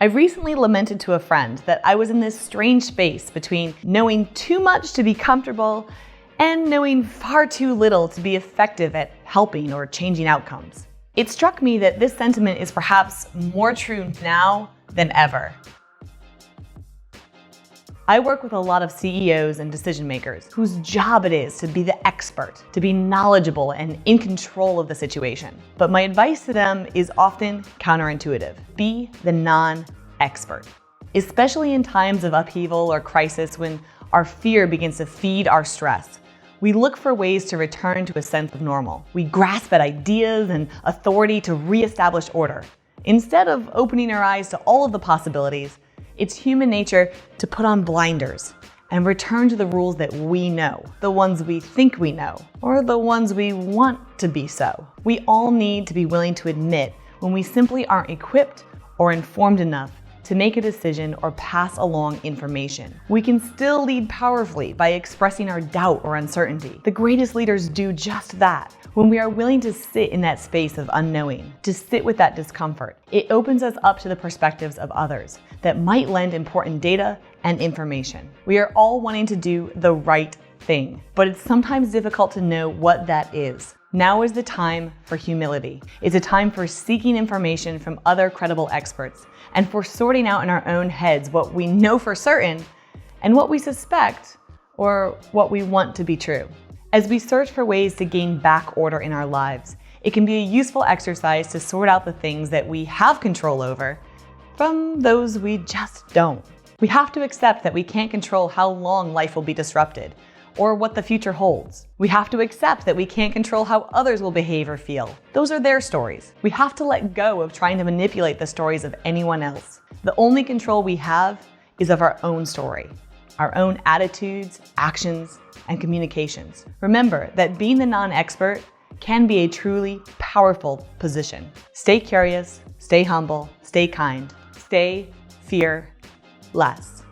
I've recently lamented to a friend that I was in this strange space between knowing too much to be comfortable and knowing far too little to be effective at helping or changing outcomes. It struck me that this sentiment is perhaps more true now than ever. I work with a lot of CEOs and decision makers whose job it is to be the expert, to be knowledgeable and in control of the situation. But my advice to them is often counterintuitive. Be the non-expert. Especially in times of upheaval or crisis when our fear begins to feed our stress, we look for ways to return to a sense of normal. We grasp at ideas and authority to reestablish order. Instead of opening our eyes to all of the possibilities, it's human nature to put on blinders and return to the rules that we know, the ones we think we know, or the ones we want to be so. We all need to be willing to admit when we simply aren't equipped or informed enough to make a decision or pass along information. We can still lead powerfully by expressing our doubt or uncertainty. The greatest leaders do just that. When we are willing to sit in that space of unknowing, to sit with that discomfort, it opens us up to the perspectives of others that might lend important data and information. We are all wanting to do the right thing, but it's sometimes difficult to know what that is. Now is the time for humility. It's a time for seeking information from other credible experts and for sorting out in our own heads what we know for certain and what we suspect or what we want to be true. As we search for ways to gain back order in our lives, it can be a useful exercise to sort out the things that we have control over from those we just don't. We have to accept that we can't control how long life will be disrupted or what the future holds. We have to accept that we can't control how others will behave or feel. Those are their stories. We have to let go of trying to manipulate the stories of anyone else. The only control we have is of our own story, our own attitudes, actions, and communications. Remember that being the non-expert can be a truly powerful position. Stay curious, stay humble, stay kind, stay fearless.